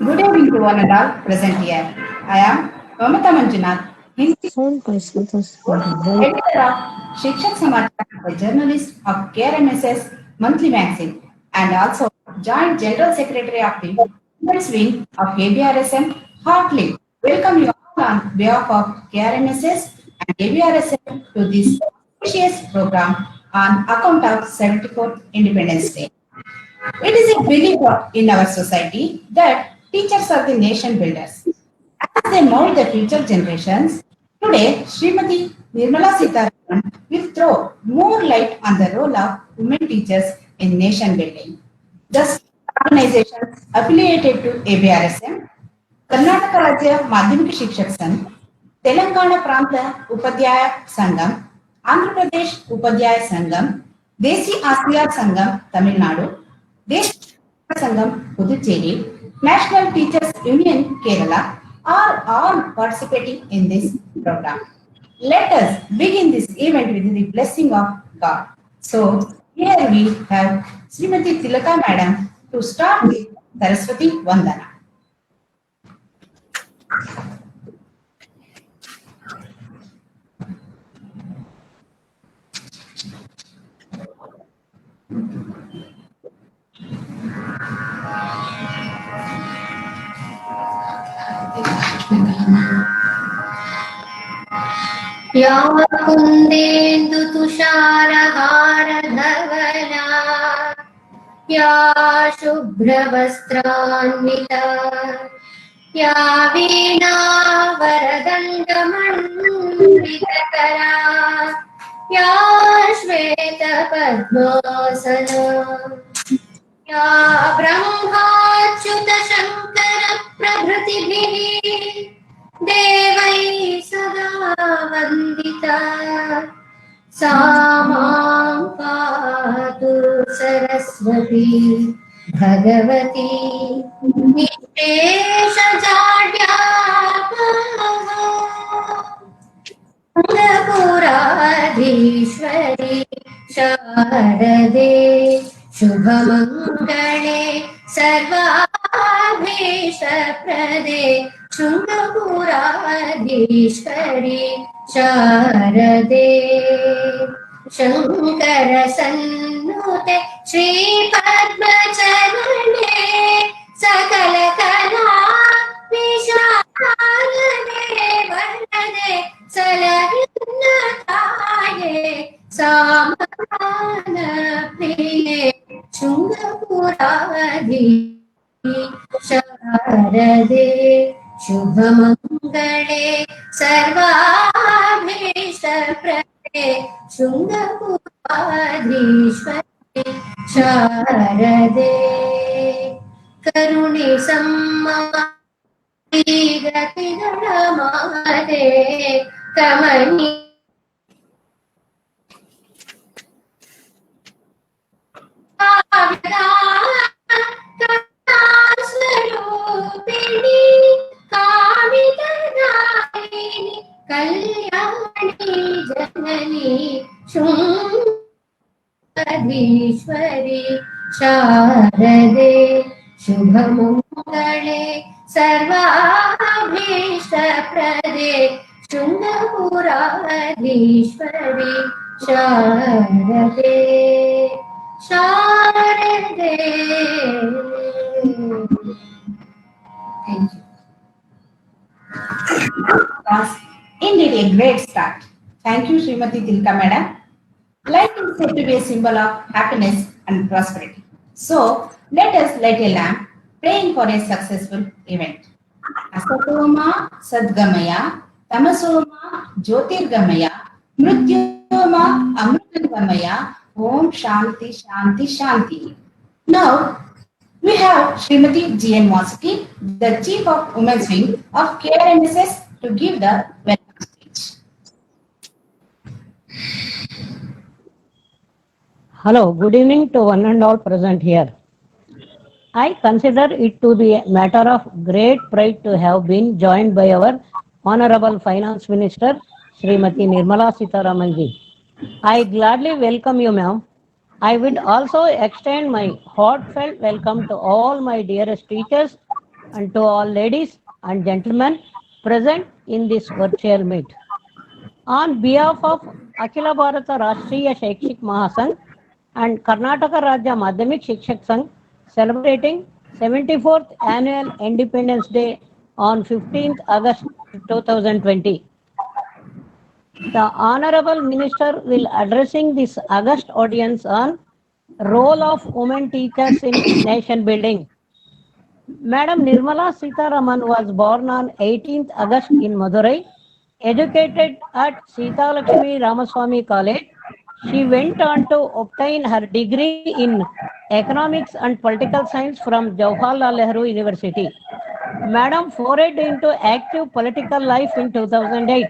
Good evening to one and all present here. I am Mamata Manjunath, Hindi Phone कैसे तो editor of Shikshak Samachar, a journalist of KRMSS Monthly Magazine, and also joint general secretary of the Women's Wing of ABRSM. Heartily welcome you all on behalf of KRMSS and ABRSM to this precious program on account of 74th Independence Day. It is a belief in our society that teachers are the nation builders. As they mold the future generations, today Srimati Nirmala Sitharaman will throw more light on the role of women teachers in nation building. The organizations affiliated to ABRSM, Karnataka Rajya Madhyamika Shikshak Sangh, Telangana Pranta Upadhyaya Sangam, Andhra Pradesh Upadhyaya Sangam, Desi Asliya Sangam, Tamil Nadu, Desi Sangam, Puducherry, National Teachers Union, Kerala are all participating in this program. Let us begin this event with the blessing of God. So, here we have Srimati Tilaka Madam to start with Saraswati Vandana. या कुन्देन्दु तुषारहारधवला या शुभ्रवस्त्रान्विता या वीणावरदण्डमण्डितकरा या श्वेतपद्मासना या ब्रह्माच्युतशङ्करप्रभृतिभिः देवैः सदा वन्दिता सा मां पातु सरस्वती भगवती अन्नपूराधीश्वरी शारदे शुभमङ्गले सर्वाभीष्टप्रदे शृङ्गपुराधीश्वरी शारदे शङ्करसन्नुते श्रीपद्मचरणे सकलकला विशारदे वरदे सलहिन्नताये सामगानप्रिये शृङ्गपुराधि शारदे शुभमङ्गले सर्वाभीष्टप्रदे शृङ्गपुराधीश्वरे शारदे करुणे सम्मागतिगणमादे कमनी स्वरूपिणी कामितदायिनी कल्याणी जननी शुम्भधीश्वरी शारदे शुभमङ्गले सर्वाभीष्टप्रदे शृङ्गपुराधीश्वरी शारदे शारदे. Thank you. Was indeed a great start. Thank you, Srimati Tilka Madam. Light is said to be a symbol of happiness and prosperity. So, let us light a lamp, praying for a successful event. Asatoma Sadgamaya, Tamasoma Jyotirgamaya, Mrityoma Amritangamaya, Om Shanti Shanti Shanti. Now, we have Srimati G.N. Masuki, the Chief of Women's Wing of KRMSS, to give the welcome speech. Hello, good evening to one and all present here. I consider it to be a matter of great pride to have been joined by our Honorable Finance Minister, Srimati Nirmala Sitharaman ji. I gladly welcome you, ma'am. I would also extend my heartfelt welcome to all my dearest teachers and to all ladies and gentlemen present in this virtual meet. On behalf of Akhila Bharata Rashtriya Shakshik Mahasangh and Karnataka Rajya Madhyamik Shikshak Sangh celebrating 74th Annual Independence Day on 15th August 2020. The Honorable Minister will addressing this August audience on role of women teachers in nation building. Madam Nirmala Sitharaman was born on 18th August in Madurai, educated at Sita Lakshmi Ramaswamy College. She went on to obtain her degree in economics and political science from Jawaharlal Nehru University. Madam forayed into active political life in 2008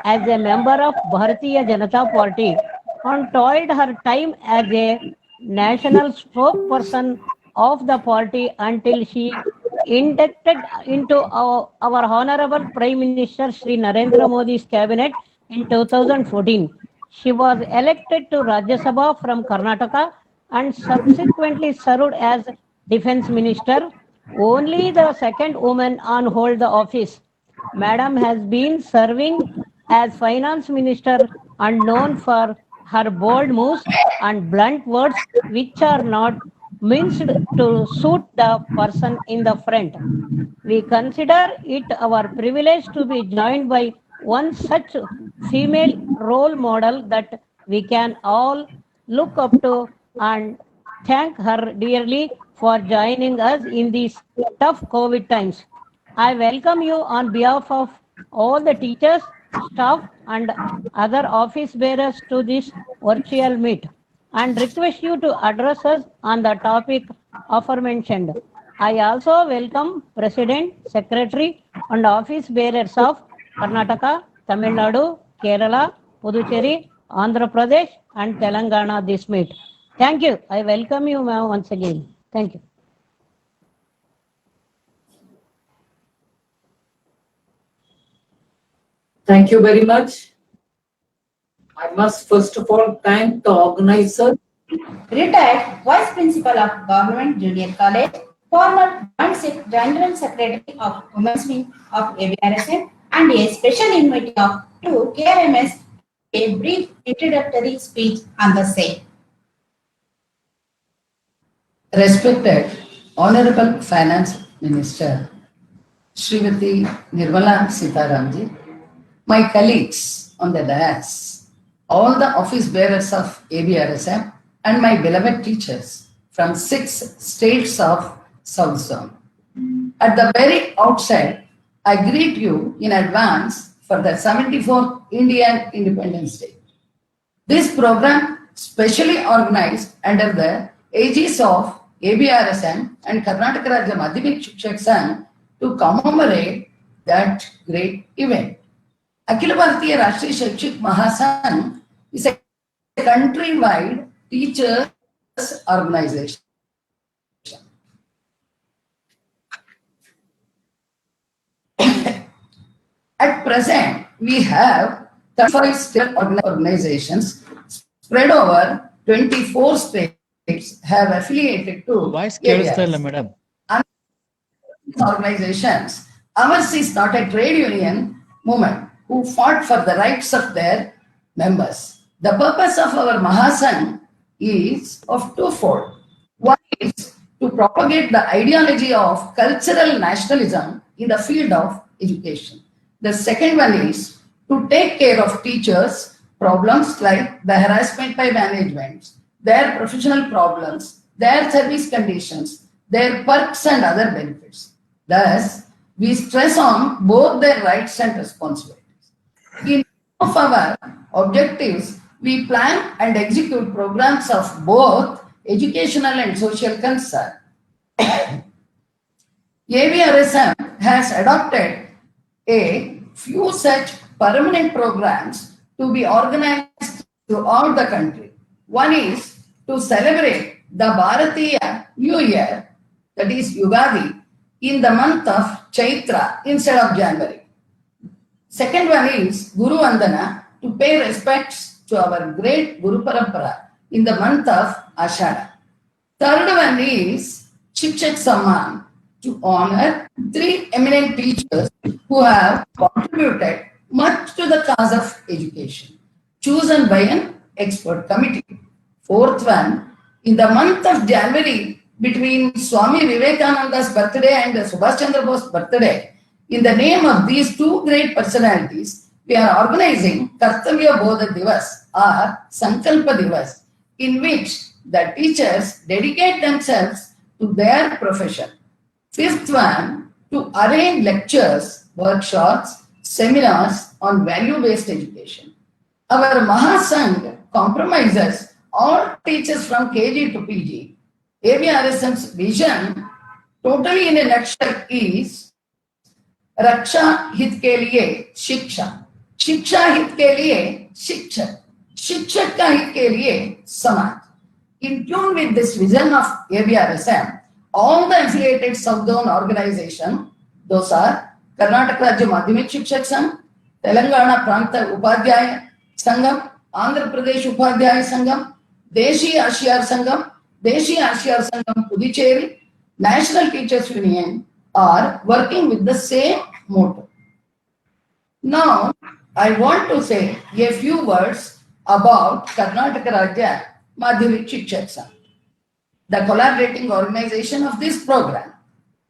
as a member of Bharatiya Janata Party and toiled her time as a national spokesperson of the party until she inducted into our Honorable Prime Minister Sri Narendra Modi's cabinet in 2014. She was elected to Rajya Sabha from Karnataka and subsequently served as Defence Minister, only the second woman on hold the office. Madam has been serving as Finance Minister and known for her bold moves and blunt words which are not minced to suit the person in the front. We consider it our privilege to be joined by one such female role model that we can all look up to and thank her dearly for joining us in these tough COVID times. I welcome you on behalf of all the teachers, staff, and other office bearers to this virtual meet and request you to address us on the topic aforementioned. I also welcome President, Secretary, and office bearers of Karnataka, Tamil Nadu, Kerala, Puducherry, Andhra Pradesh, and Telangana this meet. Thank you. I welcome you, ma'am, once again. Thank you. Thank you very much. I must first of all thank the organizer, Retired Vice Principal of Government Junior College, former Joint General Secretary of Women's Wing of ABRSM, and a special invitee of to KRMS, a brief introductory speech on the same. Respected Honorable Finance Minister Srimati Nirmala Sitharamanji, my colleagues on the dais, all the office bearers of ABRSM, and my beloved teachers from 6 states of South Zone. At the very outset, I greet you in advance for the 74th Indian Independence Day. This program specially organized under the aegis of ABRSM and Karnataka Rajya Madhyamik Shikshak Sangh to commemorate that great event. Akhila Bharatiya Rashtriya Shakshik Mahasangh is a countrywide teachers organization. At present, we have 35 state organizations spread over 24 states have affiliated to voice ಕೇಳಿಸ್ತಾ ಇಲ್ಲ areas. Madam. Organizations. Ours is not a trade union movement who fought for the rights of their members. The purpose of our Mahasangh is of twofold. One is to propagate the ideology of cultural nationalism in the field of education. The second one is to take care of teachers' problems like the harassment by management, their professional problems, their service conditions, their perks and other benefits. Thus, we stress on both their rights and responsibilities. In of our objectives, we plan and execute programs of both educational and social concern. ABRSM has adopted a few such permanent programs to be organized throughout the country. One is to celebrate the Bharatiya New Year, that is Yugadi, in the month of Chaitra instead of January. Second one is Guru Vandana, to pay respects to our great Guru Parampara in the month of Ashada. Third one is Shikshak Samman, to honor three eminent teachers who have contributed much to the cause of education, chosen by an expert committee. Fourth one, in the month of January, between Swami Vivekananda's birthday and Subhash Chandra Bose's birthday, in the name of these two great personalities, we are organizing Kartavya Bodha Divas or Sankalpa Divas, in which the teachers dedicate themselves to their profession. Fifth one, to arrange lectures, workshops, seminars on value-based education. Our Mahasangh compromises all teachers from KG to PG. AVRSM's vision, totally in a nutshell, is रक्षा हित के लिए शिक्षा, शिक्षा हित के लिए शिक्षक, शिक्षक का हित के लिए समाज. In tune with this vision of AVRSM, all the affiliated South Zone organization, those are Karnataka Rajya Madhyamik Shikshak Sangh, Telangana Pranta Upadhyaya Sangham, Andhra Pradesh Upadhyaya Sangham, Deshi Ashiyar Sangham Puducherry, National Teachers Union are working with the same motto. Now, I want to say a few words about Karnataka Rajya Madhyamik Shikshak Sangh, the collaborating organization of this program.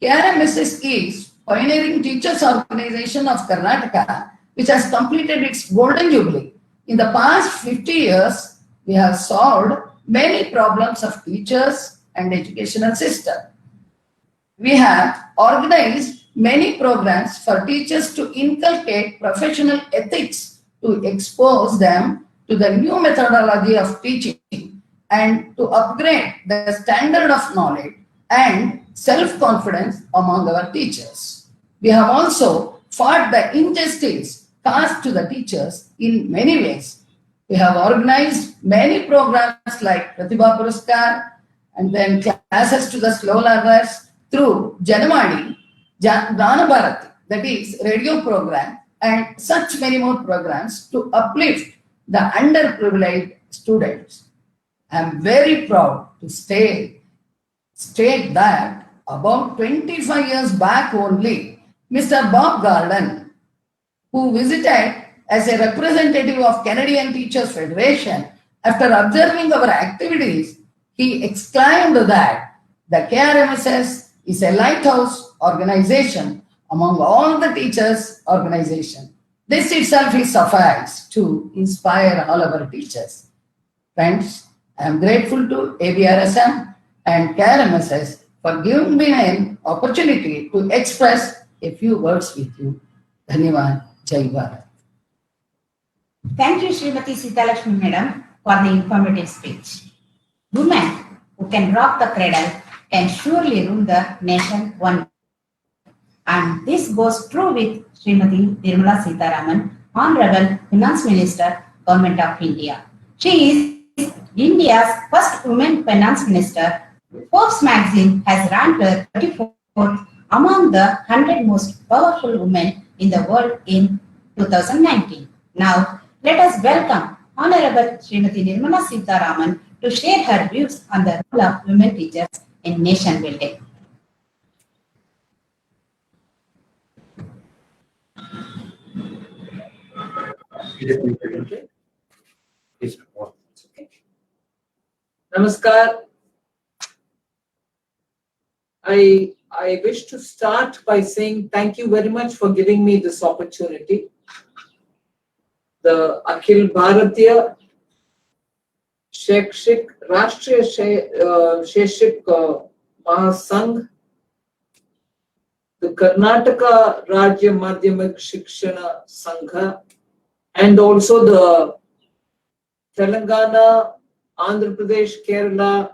KRMSS is pioneering teachers organization of Karnataka, which has completed its golden jubilee. In the past 50 years, we have solved many problems of teachers and educational system. We have organized many programs for teachers to inculcate professional ethics, to expose them to the new methodology of teaching and to upgrade the standard of knowledge and self-confidence among our teachers. We have also fought the injustice caused to the teachers in many ways. We have organized many programs like Pratibha Puraskar and then classes to the slow learners through Janamani, Jnana Bharati, that is radio program, and such many more programs to uplift the underprivileged students. I am very proud to state that about 25 years back only, Mr. Bob Garden, who visited as a representative of Canadian Teachers Federation, after observing our activities, he exclaimed that the KRMSS is a lighthouse organization among all the teachers' organizations. This itself is suffice to inspire all our teachers. Friends, I am grateful to AVRSM and KRMSS for giving me an opportunity to express a few words with you. Dhanyavad. Jai Bharat. Thank you, Srimati Sitalakshmi Madam, for the informative speech. Women who can rock the cradle can surely rule the nation one day. And this goes true with Srimati Nirmala Sitharaman, Honorable Finance Minister, Government of India. She is India's first woman finance minister. Forbes magazine has ranked her 34th among the 100 most powerful women in the world in 2019. Now, let us welcome Honorable Srimati Nirmala Sitharaman to share her views on the role of women teachers in nation building. Namaskar. I wish to start by saying thank you very much for giving me this opportunity. The Akhil Bharatiya Shaikshic Rashtriya Shaishik Mahasangh, the Karnataka Rajya Madhyamik Shikshana Sangha, and also the Telangana, Andhra Pradesh, Kerala,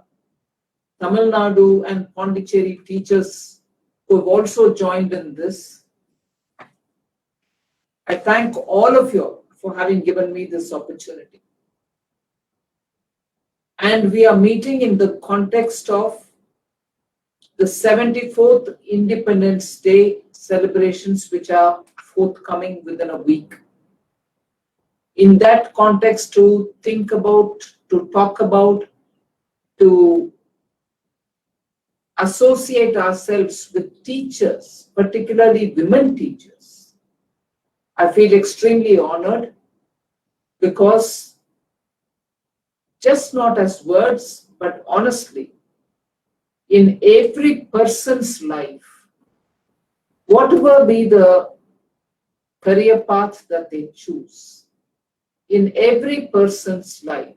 Tamil Nadu and Pondicherry teachers who have also joined in this. I thank all of you for having given me this opportunity. And we are meeting in the context of the 74th Independence Day celebrations, which are forthcoming within a week. In that context, to think about, to talk about, to associate ourselves with teachers, particularly women teachers, I feel extremely honored, because just not as words, but honestly, in every person's life, whatever be the career path that they choose, in every person's life,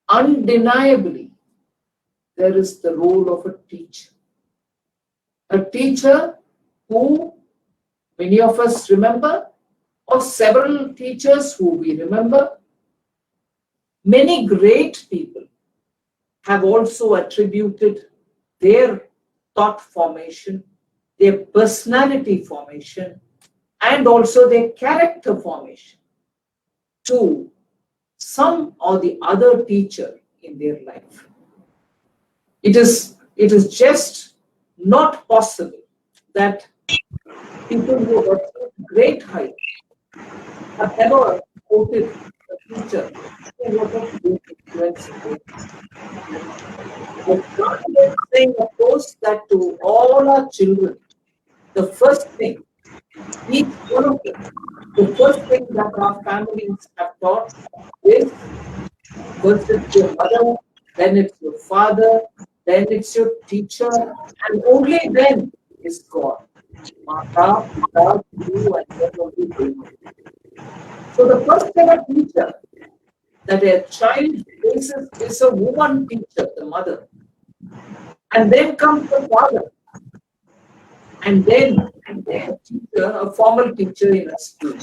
undeniably, there is the role of a teacher. A teacher who many of us remember, or several teachers who we remember. Many great people have also attributed their thought formation, their personality formation, and also their character formation to some or the other teacher in their life. It is just not possible that people who have achieved great heights have never quoted a teacher who was of great influence in their life. But not yet saying, of course, that to all our children, the first thing, each one of them, the first thing that our families have taught is, first it's your mother, then it's your father, then it's your teacher, and only then is God. Mata, Pita, Guru, and then only Guru. So the first ever teacher that a child faces is a woman teacher, the mother. And then comes the father. And then a teacher, a formal teacher in a school.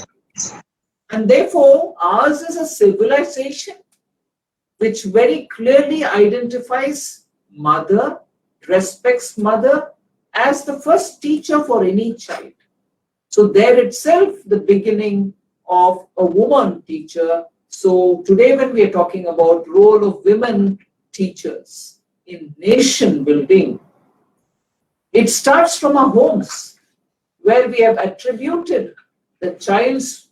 And therefore, ours is a civilization which very clearly identifies mother, respects mother as the first teacher for any child. So there itself, the beginning of a woman teacher. So today when we are talking about role of women teachers in nation building, it starts from our homes, where we have attributed the child's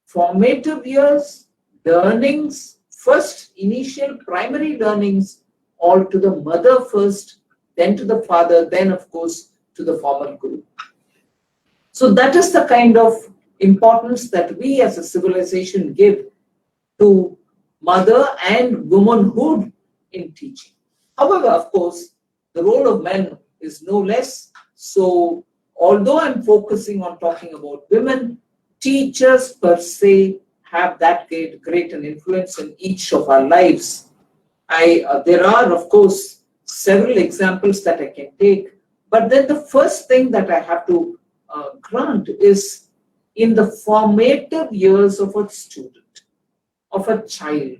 formative years, learnings, first initial primary learnings, all to the mother first, then to the father, then of course to the formal group. So that is the kind of importance that we as a civilization give to mother and womanhood in teaching. However, of course, the role of men is no less. So although I'm focusing on talking about women, teachers per se have that great an influence in each of our lives. There are, of course, several examples that I can take, but then the first thing that I have to grant is in the formative years of a student, of a child,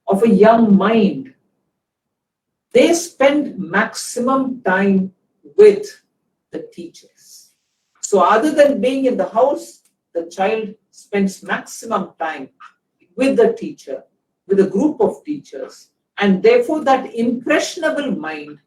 of a young mind, they spend maximum time with the teachers. So other than being in the house, the child spends maximum time with the teacher, with a group of teachers, and therefore that impressionable mind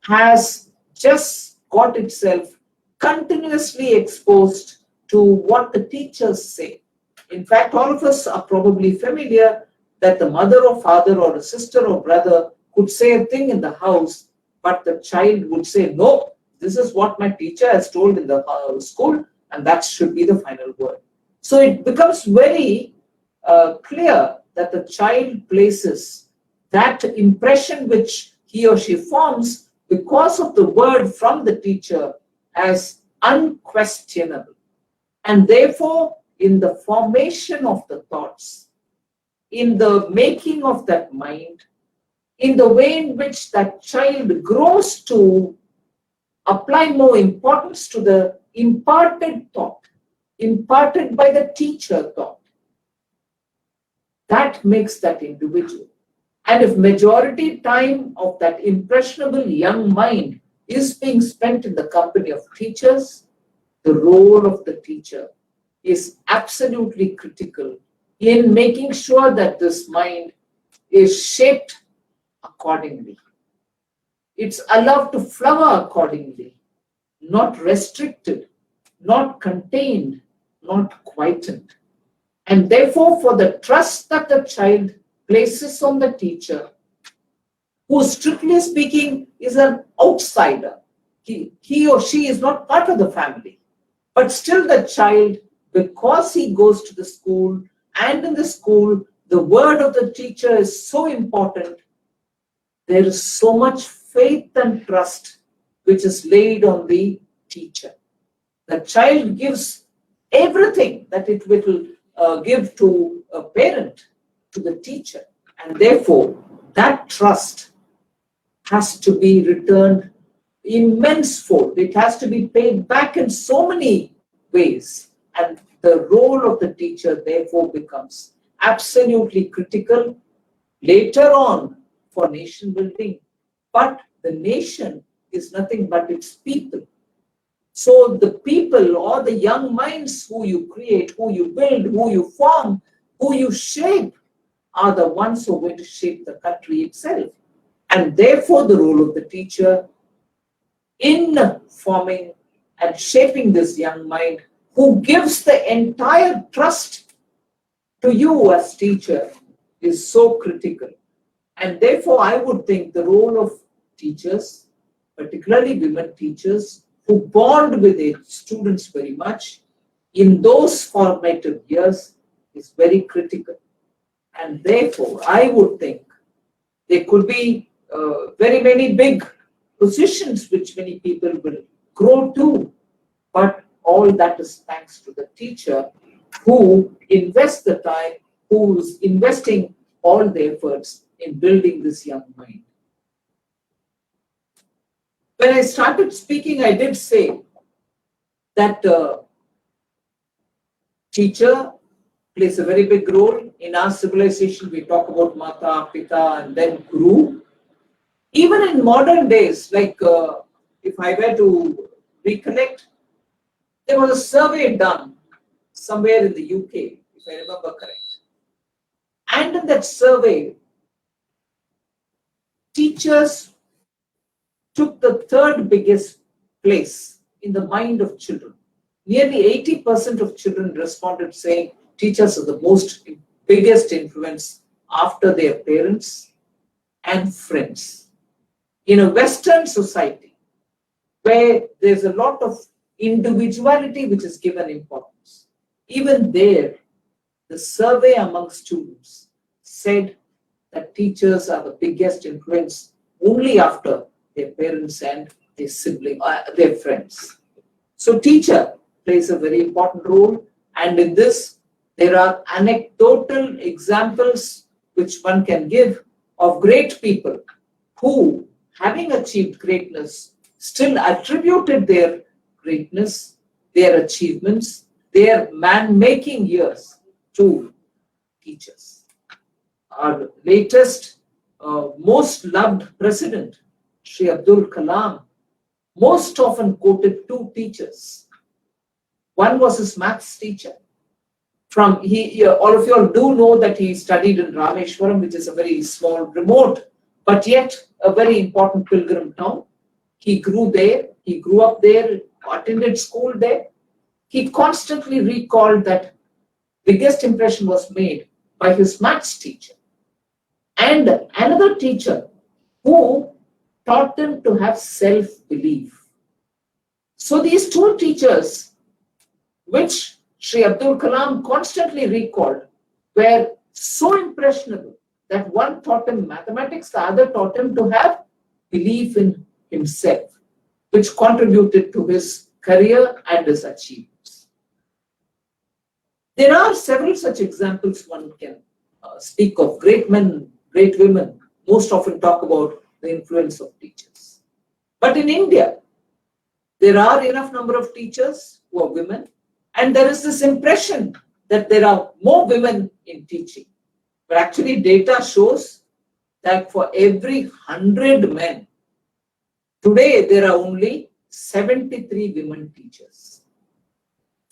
has just got itself continuously exposed to what the teachers say. In fact, all of us are probably familiar that the mother or father or a sister or brother could say a thing in the house, but the child would say, no, this is what my teacher has told in the school, and that should be the final word. So it becomes very clear that the child places that impression which he or she forms because of the word from the teacher as unquestionable. And therefore, in the formation of the thoughts, in the making of that mind, in the way in which that child grows to apply more importance to the imparted thought, imparted by the teacher thought, that makes that individual. And if majority time of that impressionable young mind is being spent in the company of teachers, the role of the teacher is absolutely critical in making sure that this mind is shaped accordingly. It's allowed to flower accordingly, not restricted, not contained, not quietened. And therefore, for the trust that the child places on the teacher, who strictly speaking is an outsider. He or she is not part of the family. But still the child, because he goes to the school, and in the school, the word of the teacher is so important. There is so much faith and trust which is laid on the teacher. The child gives everything that it will give to a parent, to the teacher. And therefore, that trust has to be returned immense fold. It has to be paid back in so many ways. And the role of the teacher, therefore, becomes absolutely critical later on for nation building. But the nation is nothing but its people. So the people or the young minds who you create, who you build, who you form, who you shape, are the ones who are going to shape the country itself. And therefore, the role of the teacher in forming and shaping this young mind, who gives the entire trust to you as teacher, is so critical. And therefore, I would think the role of teachers, particularly women teachers, who bond with their students very much in those formative years, is very critical. And therefore, I would think there could be very many big positions which many people will grow to, but all that is thanks to the teacher who invests the time, who is investing all the efforts in building this young mind. When I started speaking, I did say that teacher plays a very big role. In our civilization, we talk about Mata, Pita, and then Guru. Even in modern days, like if I were to recollect, there was a survey done somewhere in the UK, if I remember correct. And in that survey, teachers took the third biggest place in the mind of children. Nearly 80% of children responded saying teachers are the biggest influence after their parents and friends. In a Western society, where there's a lot of individuality which is given importance, even there, the survey among students said that teachers are the biggest influence only after their parents and their siblings, their friends. So teacher plays a very important role, and in this, there are anecdotal examples which one can give of great people who, having achieved greatness, still attributed their greatness, their achievements, their man-making years to teachers. Our latest, most loved president, Shri Abdul Kalam, most often quoted two teachers. One was his maths teacher. All of you all do know that he studied in Rameshwaram, which is a very small, remote, but yet a very important pilgrim town. He grew there, he grew up there, attended school there. He constantly recalled that biggest impression was made by his maths teacher. And another teacher who taught them to have self-belief. So these two teachers, which Shri Abdul Kalam constantly recalled, were so impressionable that one taught him mathematics, the other taught him to have belief in himself, which contributed to his career and his achievements. There are several such examples one can speak of. Great men, great women most often talk about the influence of teachers. But in India, there are enough number of teachers who are women, and there is this impression that there are more women in teaching. But actually, data shows that for every 100 men, today there are only 73 women teachers.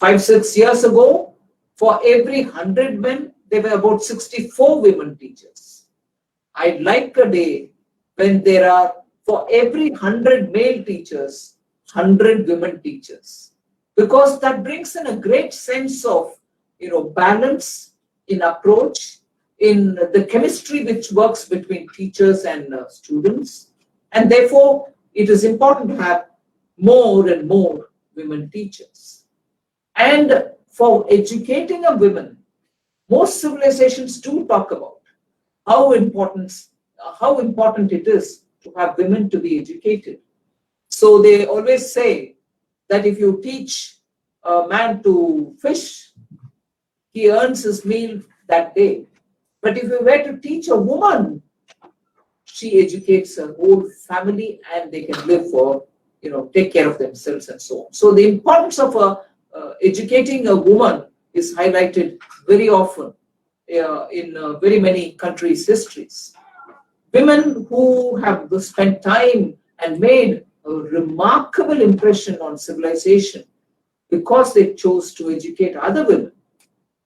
5-6 years ago, for every 100 men, there were about 64 women teachers. I'd like a day when there are, for every 100 male teachers, 100 women teachers. Because that brings in a great sense of balance in approach, in the chemistry which works between teachers and students. And therefore, it is important to have more and more women teachers. And for educating a woman, most civilizations do talk about how important it is to have women to be educated. So they always say that if you teach a man to fish, he earns his meal that day. But if you were to teach a woman, she educates her whole family and they can live for, take care of themselves and so on. So the importance of educating a woman is highlighted very often in very many countries' histories. Women who have spent time and made a remarkable impression on civilization because they chose to educate other women.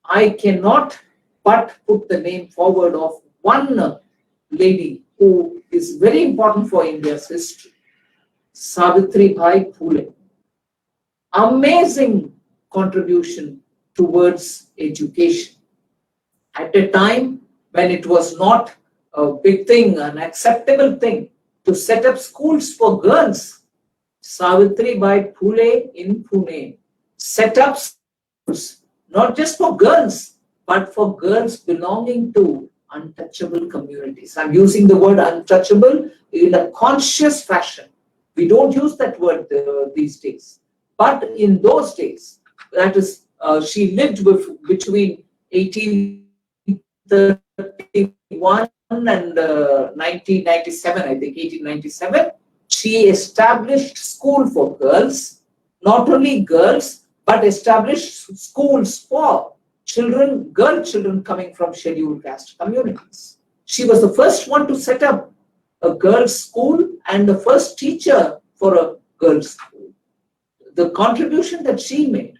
I cannot but put the name forward of one lady who is very important for India's history, Savitribai Phule. Amazing contribution towards education. At a time when it was not a big thing, an acceptable thing to set up schools for girls, Savitribai Phule in Pune set up schools not just for girls, but for girls belonging to untouchable communities. I'm using the word untouchable in a conscious fashion. We don't use that word these days. But in those days, that is, she lived between 1831 and 1997, I think, 1897. She established school for girls, not only girls, but established schools for children, girl children coming from scheduled caste communities. She was the first one to set up a girls' school and the first teacher for a girls' school. The contribution that she made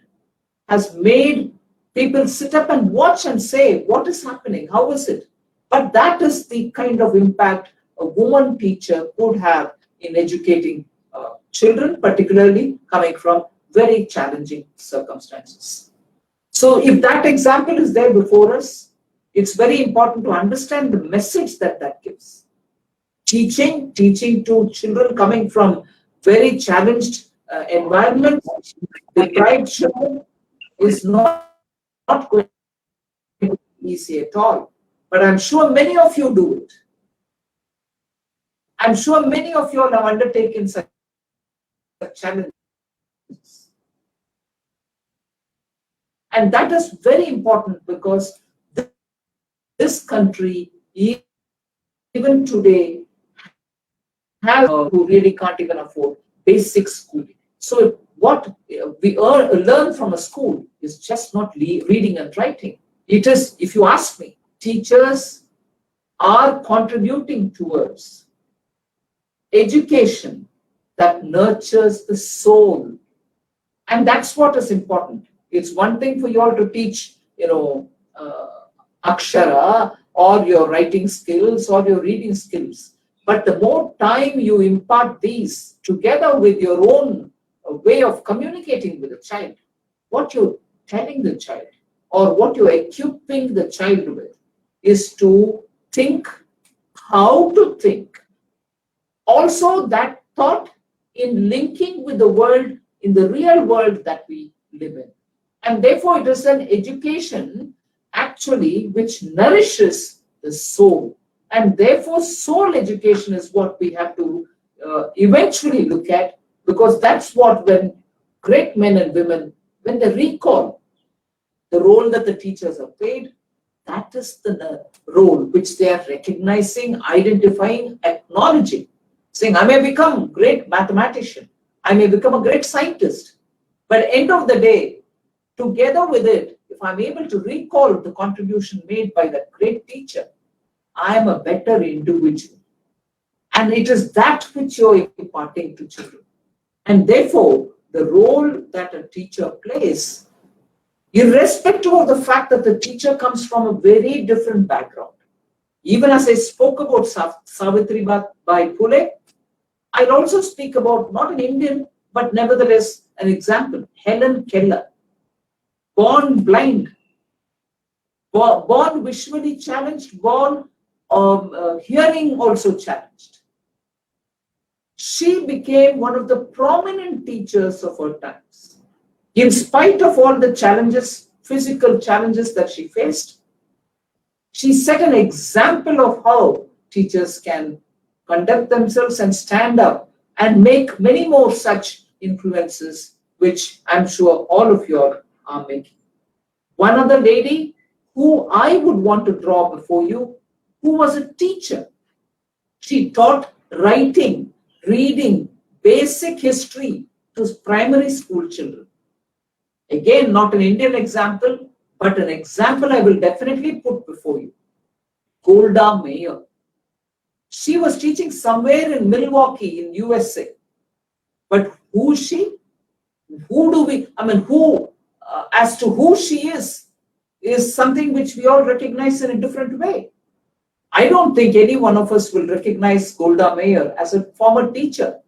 has made people sit up and watch and say, what is happening? How is it? But that is the kind of impact a woman teacher could have in educating children, particularly coming from very challenging circumstances. So if that example is there before us, it's very important to understand the message that gives. Teaching to children coming from very challenged environments, deprived children, is not going to be easy at all. But I'm sure many of you do it. I'm sure many of you all have undertaken such challenges. And that is very important because this country, even today, has who really can't even afford basic schooling. So what we learn from a school is just not reading and writing. It is, if you ask me, teachers are contributing towards education that nurtures the soul. And that's what is important. It's one thing for you all to teach, akshara or your writing skills or your reading skills. But the more time you impart these together with your own way of communicating with the child, what you're telling the child or what you're equipping the child with is to think how to think. Also, that thought in linking with the world, in the real world that we live in. And therefore, it is an education actually which nourishes the soul. And therefore, soul education is what we have to eventually look at, because that's what, when great men and women, when they recall the role that the teachers have played, that is the role which they are recognizing, identifying, acknowledging, saying, I may become a great mathematician, I may become a great scientist, but end of the day, together with it, if I'm able to recall the contribution made by that great teacher, I am a better individual. And it is that which you're imparting to children. And therefore, the role that a teacher plays, irrespective of the fact that the teacher comes from a very different background. Even as I spoke about Savitribai Phule, I'll also speak about not an Indian, but nevertheless an example, Helen Keller, born blind, born visually challenged, born hearing also challenged. She became one of the prominent teachers of her times. In spite of all the challenges, physical challenges that she faced, she set an example of how teachers can conduct themselves and stand up and make many more such influences, which I'm sure all of you are making. One other lady who I would want to draw before you, who was a teacher. She taught writing, reading, basic history to primary school children. Again, not an Indian example, but an example I will definitely put before you. Golda Meir. She was teaching somewhere in Milwaukee in USA. But who is she? As to who she is something which we all recognize in a different way. I don't think any one of us will recognize Golda Meir as a former teacher.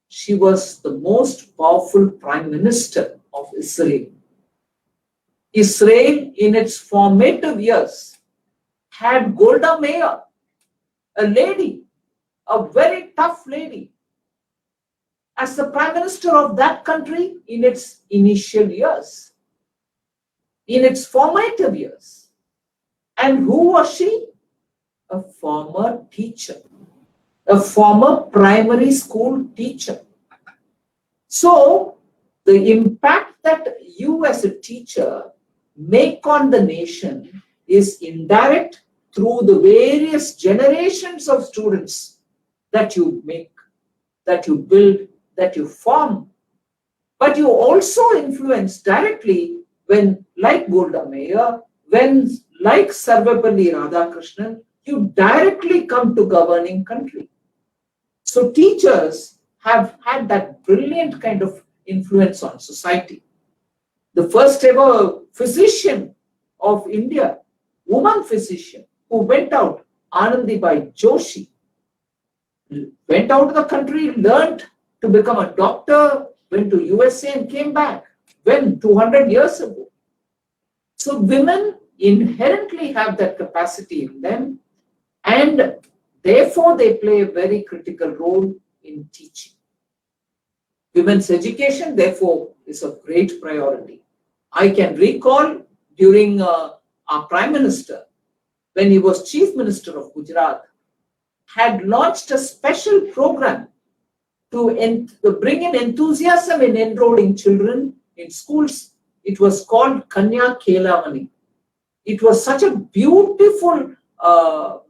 She was the most powerful prime minister of Israel. Israel, in its formative years, had Golda Meir, a lady, a very tough lady, as the prime minister of that country in its initial years, in its formative years. And who was she? A former teacher, a former primary school teacher. So the impact that you as a teacher make on the nation is indirect through the various generations of students that you make, that you build, that you form. But you also influence directly when, like Golda Meir, when, like Sarvepalli Radhakrishnan, you directly come to governing country. So teachers have had that brilliant kind of influence on society. The first ever physician of India, woman physician, who went out, Anandibai Joshi, went out of the country, learned to become a doctor, went to USA and came back. When? 200 years ago. So women inherently have that capacity in them, and therefore they play a very critical role in teaching. Women's education, therefore, is a great priority. I can recall during our Prime Minister, when he was Chief Minister of Gujarat, had launched a special program to bring in enthusiasm in enrolling children in schools. It was called Kanya Kelavani. It was such a beautiful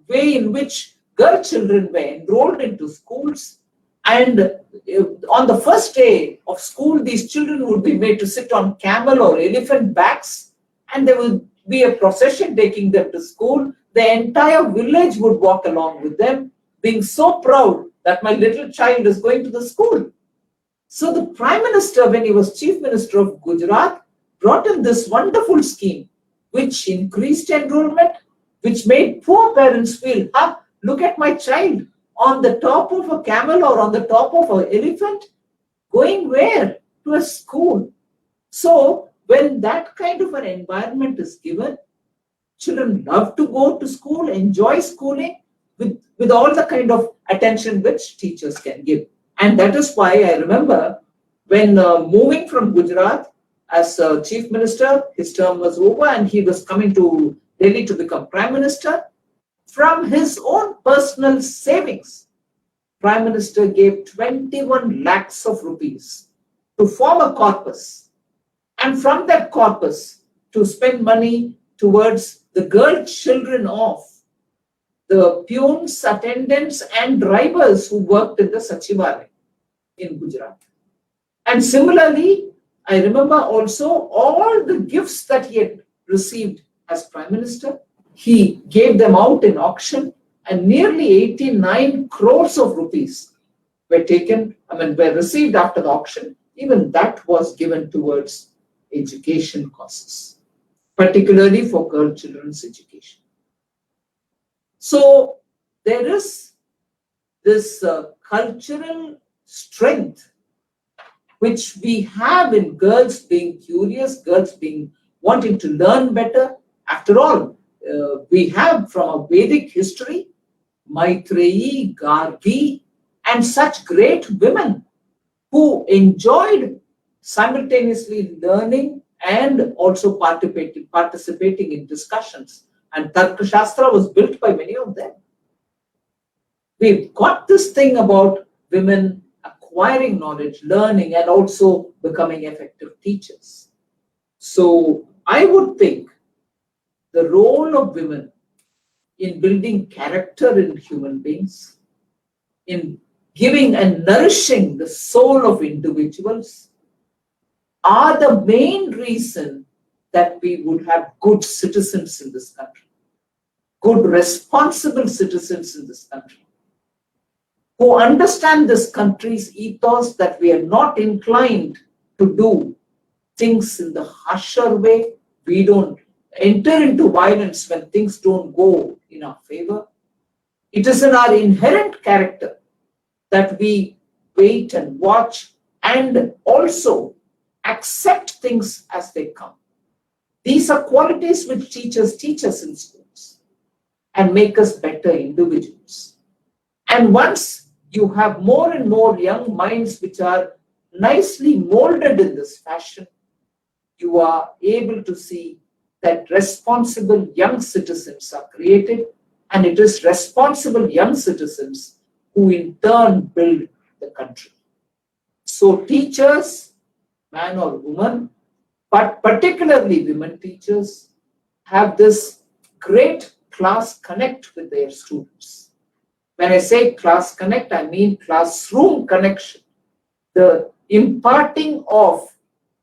way in which girl children were enrolled into schools. And on the first day of school, these children would be made to sit on camel or elephant backs, and there would be a procession taking them to school. The entire village would walk along with them, being so proud that my little child is going to the school. So the Prime Minister, when he was Chief Minister of Gujarat, brought in this wonderful scheme, which increased enrollment, which made poor parents feel, look at my child on the top of a camel or on the top of an elephant, going where? To a school. So when that kind of an environment is given, children love to go to school, enjoy schooling with all the kind of attention which teachers can give. And that is why I remember when moving from Gujarat as Chief Minister, his term was over and he was coming to Delhi to become Prime Minister. From his own personal savings, Prime Minister gave 21 lakhs of rupees to form a corpus. And from that corpus, to spend money towards the girl children of the peons, attendants, and drivers who worked in the Sachivalaya in Gujarat. And similarly, I remember also all the gifts that he had received as Prime Minister. He gave them out in auction, and nearly 89 crores of rupees were were received after the auction. Even that was given towards education costs, particularly for girl children's education. So there is this cultural strength which we have in girls being curious, girls being wanting to learn better, After all, we have from a Vedic history, Maitreyi, Gargi, and such great women who enjoyed simultaneously learning and also participating in discussions. And Tarka Shastra was built by many of them. We've got this thing about women acquiring knowledge, learning, and also becoming effective teachers. So I would think the role of women in building character in human beings, in giving and nourishing the soul of individuals, are the main reason that we would have good citizens in this country, good responsible citizens in this country, who understand this country's ethos, that we are not inclined to do things in the harsher way. We don't enter into violence when things don't go in our favor. It is in our inherent character that we wait and watch and also accept things as they come. These are qualities which teachers teach us in schools and make us better individuals. And once you have more and more young minds which are nicely molded in this fashion, you are able to see that responsible young citizens are created, and it is responsible young citizens who in turn build the country. So teachers, man or woman, but particularly women teachers, have this great class connect with their students. When I say class connect, I mean classroom connection. The imparting of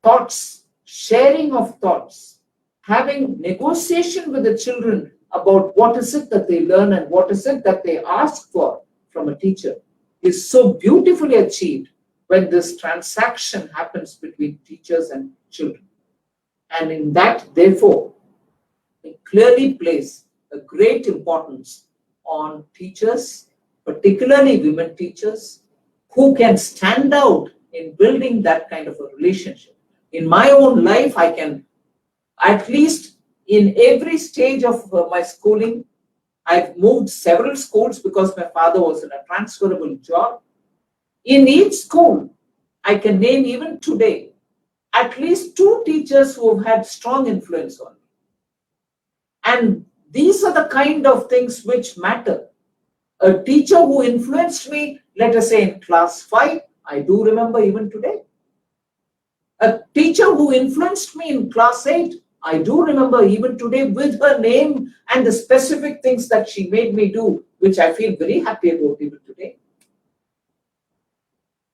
thoughts, sharing of thoughts, having negotiation with the children about what is it that they learn and what is it that they ask for from a teacher is so beautifully achieved when this transaction happens between teachers and children. And in that, therefore, it clearly places a great importance on teachers, particularly women teachers, who can stand out in building that kind of a relationship. In my own life, I can, at least in every stage of my schooling, I've moved several schools because my father was in a transferable job. In each school, I can name even today at least 2 teachers who have had strong influence on me. And these are the kind of things which matter. A teacher who influenced me, let us say in class 5, I do remember even today. A teacher who influenced me in class 8, I do remember even today with her name and the specific things that she made me do, which I feel very happy about even today.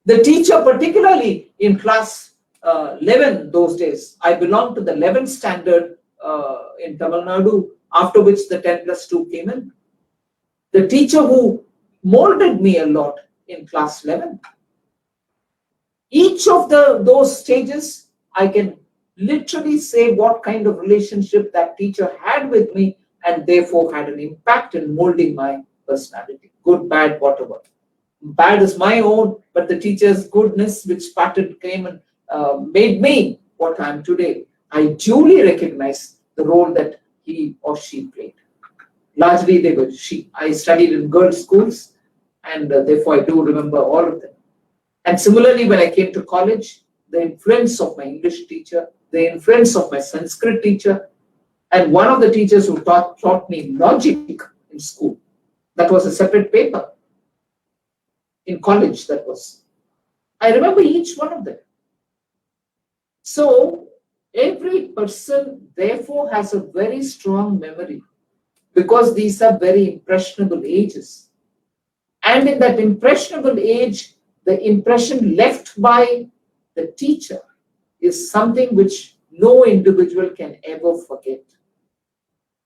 The teacher, particularly in class 11 those days, I belonged to the 11th standard in Tamil Nadu, after which the 10+2 came in. The teacher who molded me a lot in class 11. Each of those stages, I can literally say what kind of relationship that teacher had with me, and therefore had an impact in molding my personality, good, bad, whatever. Bad is my own, but the teacher's goodness which came and made me what I am today. I duly recognize the role that he or she played. Largely they were she. I studied in girls' schools, and therefore I do remember all of them. And similarly, when I came to college, the influence of my English teacher, the influence of my Sanskrit teacher, and one of the teachers who taught me logic in school. That was a separate paper. In college, that was. I remember each one of them. So every person, therefore, has a very strong memory, because these are very impressionable ages. And in that impressionable age, the impression left by the teacher is something which no individual can ever forget.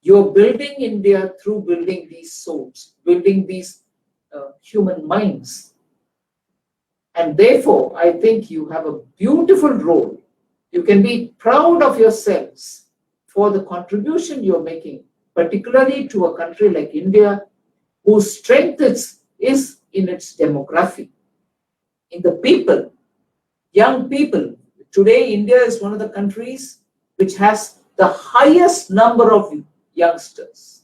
You're building India through building these souls, building these human minds. And therefore, I think you have a beautiful role. You can be proud of yourselves for the contribution you're making, particularly to a country like India, whose strength is in its demography, in the people, young people. Today, India is one of the countries which has the highest number of youngsters.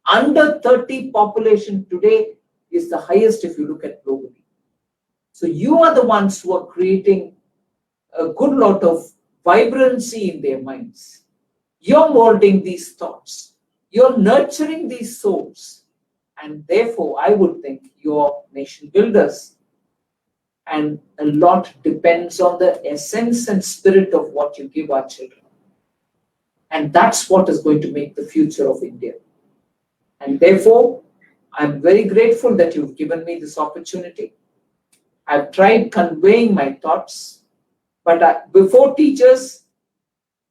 Under 30 population today is the highest if you look at globally. So you are the ones who are creating a good lot of vibrancy in their minds. You're molding these thoughts. You're nurturing these souls. And therefore, I would think you're nation builders. And a lot depends on the essence and spirit of what you give our children. And that's what is going to make the future of India. And therefore, I'm very grateful that you've given me this opportunity. I've tried conveying my thoughts, but before teachers,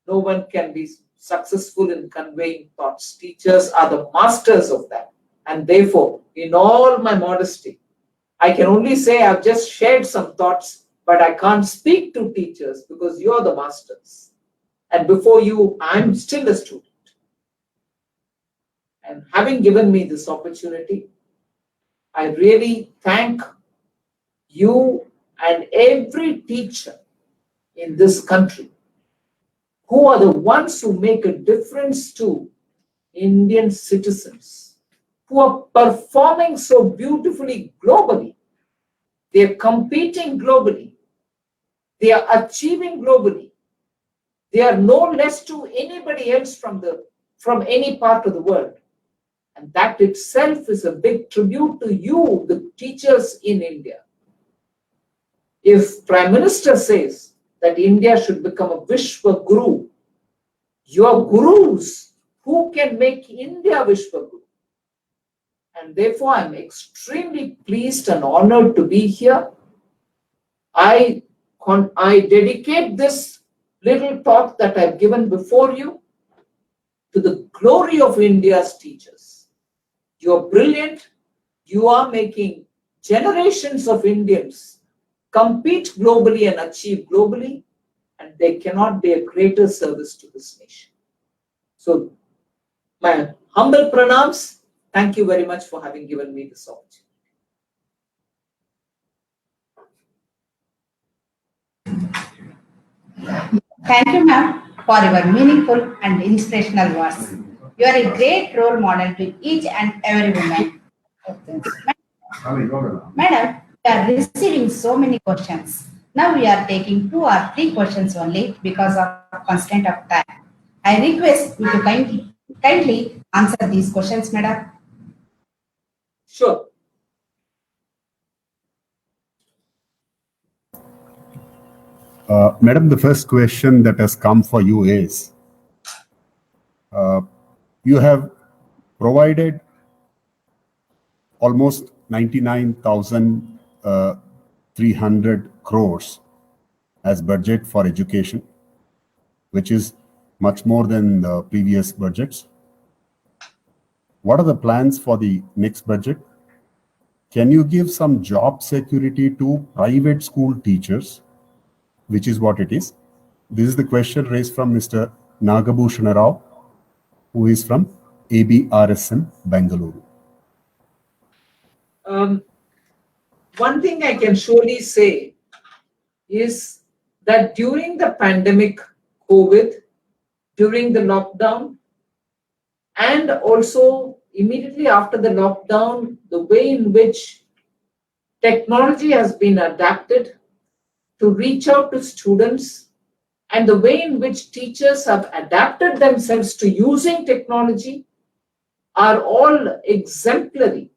no one can be successful in conveying thoughts. Teachers are the masters of that. And therefore, in all my modesty, I can only say I've just shared some thoughts, but I can't speak to teachers because you're the masters. And before you, I'm still a student. And having given me this opportunity, I really thank you and every teacher in this country who are the ones who make a difference to Indian citizens, who are performing so beautifully globally. They are competing globally. They are achieving globally. They are no less to anybody else from any part of the world. And that itself is a big tribute to you, the teachers in India. If Prime Minister says that India should become a Vishwa Guru, your gurus, who can make India Vishwa Guru? And therefore, I'm extremely pleased and honored to be here. I dedicate this little talk that I've given before you to the glory of India's teachers. You're brilliant. You are making generations of Indians compete globally and achieve globally, and there cannot be a greater service to this nation. So, my humble pranams. Thank you very much for having given me this opportunity. Thank you, ma'am, for your meaningful and inspirational words. You are a great role model to each and every woman. Madam, we are receiving so many questions. Now we are taking 2 or 3 questions only because of constraint of time. I request you to kindly answer these questions, madam. Sure. Madam, the first question that has come for you is, you have provided almost 99,300 crores as budget for education, which is much more than the previous budgets. What are the plans for the next budget? Can you give some job security to private school teachers, which is what it is? This is the question raised from Mr. Nagabhushan Rao, who is from ABRSM, Bangalore. One thing I can surely say is that during the pandemic, COVID, during the lockdown, and also immediately after the lockdown, the way in which technology has been adapted to reach out to students, and the way in which teachers have adapted themselves to using technology are all exemplary.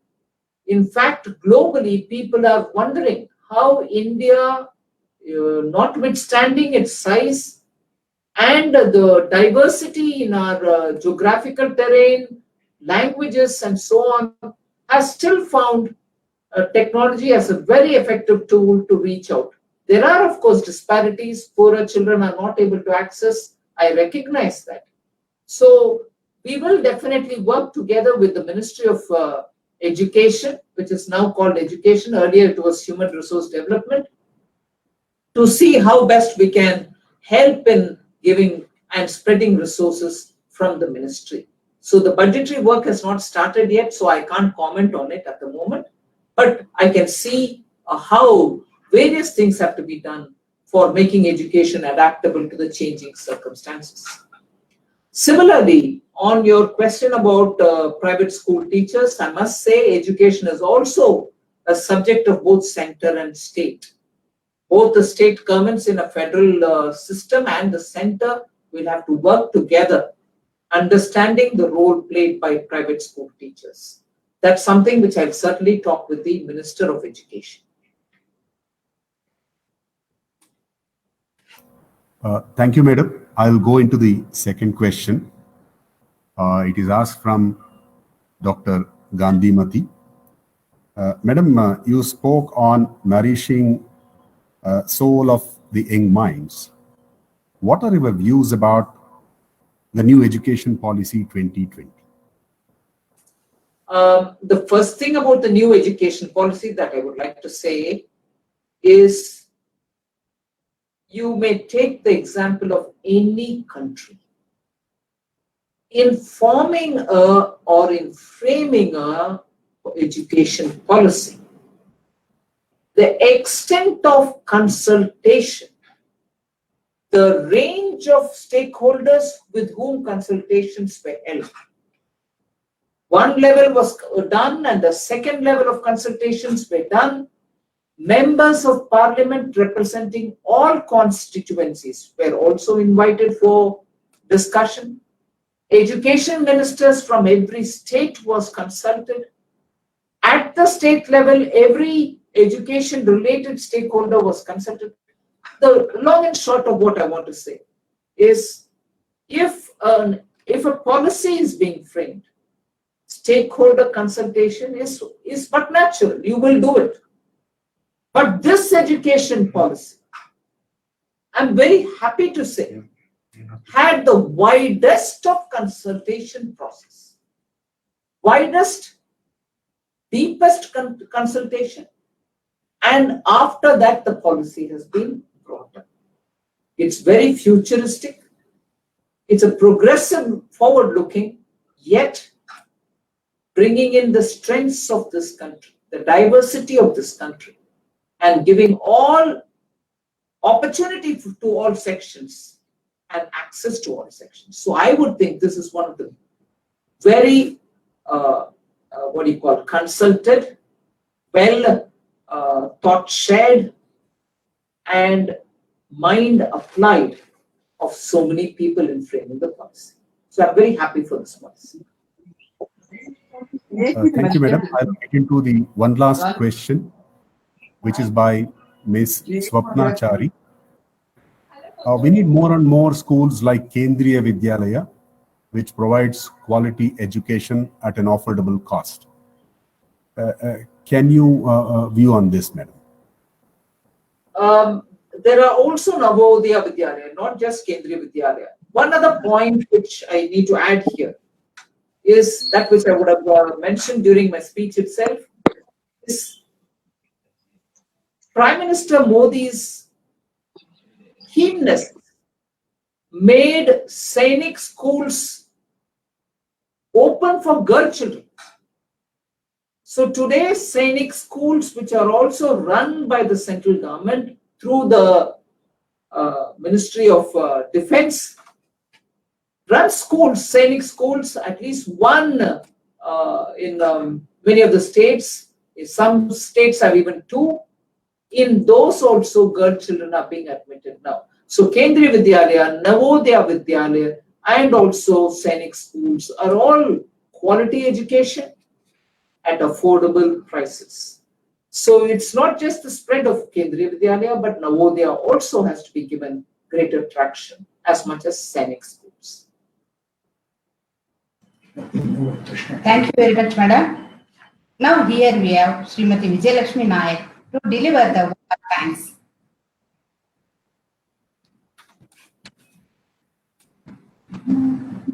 In fact, globally, people are wondering how India, notwithstanding its size and the diversity in our geographical terrain, languages, and so on, has still found technology as a very effective tool to reach out. There are, of course, disparities. Poorer children are not able to access. I recognize that. So we will definitely work together with the Ministry of Education, which is now called Education. Earlier it was Human Resource Development, to see how best we can help in giving and spreading resources from the ministry. So the budgetary work has not started yet, so I can't comment on it at the moment. But I can see how various things have to be done for making education adaptable to the changing circumstances. Similarly, on your question about private school teachers, I must say education is also a subject of both center and state. Both the state governments in a federal system and the center will have to work together, understanding the role played by private school teachers. That's something which I'll certainly talk with the Minister of Education. Thank you, Madam. I'll go into the second question. It is asked from Dr. Gandhimati. Madam, you spoke on nourishing soul of the young minds. What are your views about the new education policy 2020? The first thing about the new education policy that I would like to say is, you may take the example of any country. In forming or in framing a education policy, the extent of consultation, the range of stakeholders with whom consultations were held. One level was done and the second level of consultations were done. Members of parliament representing all constituencies were also invited for discussion. Education ministers from every state was consulted. At the state level, every education related stakeholder was consulted. The long and short of what I want to say is, if a policy is being framed, stakeholder consultation is but natural. You will do it. But this education policy, I'm very happy to say, had the widest of consultation process. Widest, deepest consultation. And after that, the policy has been brought up. It's very futuristic. It's a progressive, forward-looking, yet bringing in the strengths of this country, the diversity of this country, and giving all opportunity to all sections and access to all sections. So I would think this is one of the very, consulted, well thought shared, and mind applied of so many people in framing the policy. So I'm very happy for this policy. Thank you, Madam. I'll get into the one last question, which is by Ms. Swapna Chari. We need more and more schools like Kendriya Vidyalaya, which provides quality education at an affordable cost. Can you view on this, Madam? There are also Navodaya Vidyalaya, not just Kendriya Vidyalaya. One other point which I need to add here is that which I would have mentioned during my speech itself, is Prime Minister Modi's keenness made Sainik schools open for girl children. So today, Sainik schools, which are also run by the central government through the Ministry of Defense, run schools, Sainik schools, at least one in many of the states. In some states have even two. In those also, girl children are being admitted now. So Kendriya Vidyalaya, Navodaya Vidyalaya, and also Sainik schools are all quality education at affordable prices. So it's not just the spread of Kendriya Vidyalaya, but Navodaya also has to be given greater traction as much as Sainik schools. Thank you very much, Madam. Now here we have Srimati Vijayalakshmi Nayak to deliver the vote of thanks.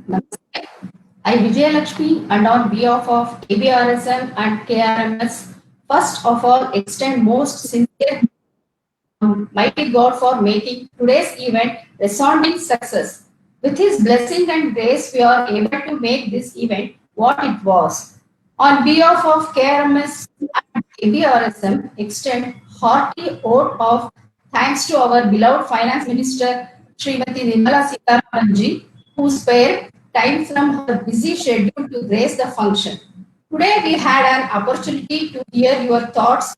Namaste. I, Vijayalakshmi, and on behalf of ABRSM and KRMS, first of all extend most sincere Mighty God for making today's event a resounding success. With His blessing and grace, we are able to make this event what it was. On behalf of KRMS and ABRSM, extend hearty vote of thanks to our beloved Finance Minister, Srimati Nirmala Sitharaman ji, who spared time from her busy schedule to grace the function. Today we had an opportunity to hear your thoughts,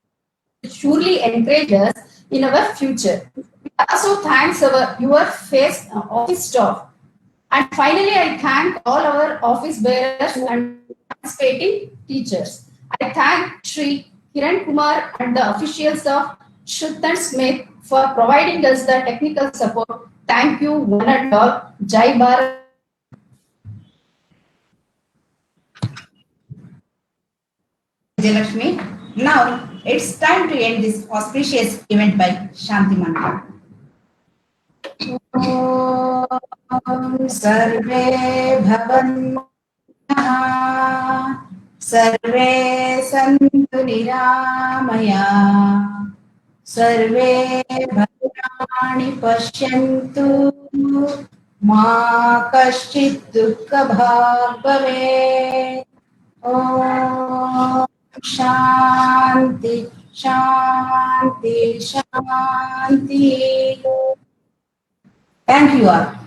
which surely encourage us in our future. We also thanks your office staff. And finally, I thank all our office bearers and participating teachers. I thank Sri Kiran Kumar and the officials of Shrutan Smith for providing us the technical support. Thank you, one and all. Jai Bharat. Jayalakshmi. Now it's time to end this auspicious event by Shanti Mantra. ॐ सर्वे भवन्तः सर्वे सन्तु निरामया सर्वे भद्राणि पश्यन्तु मा कश्चित् दुःखभाग् भवेत् ॐ शान्ति शान्ति शान्ति. Thank you all.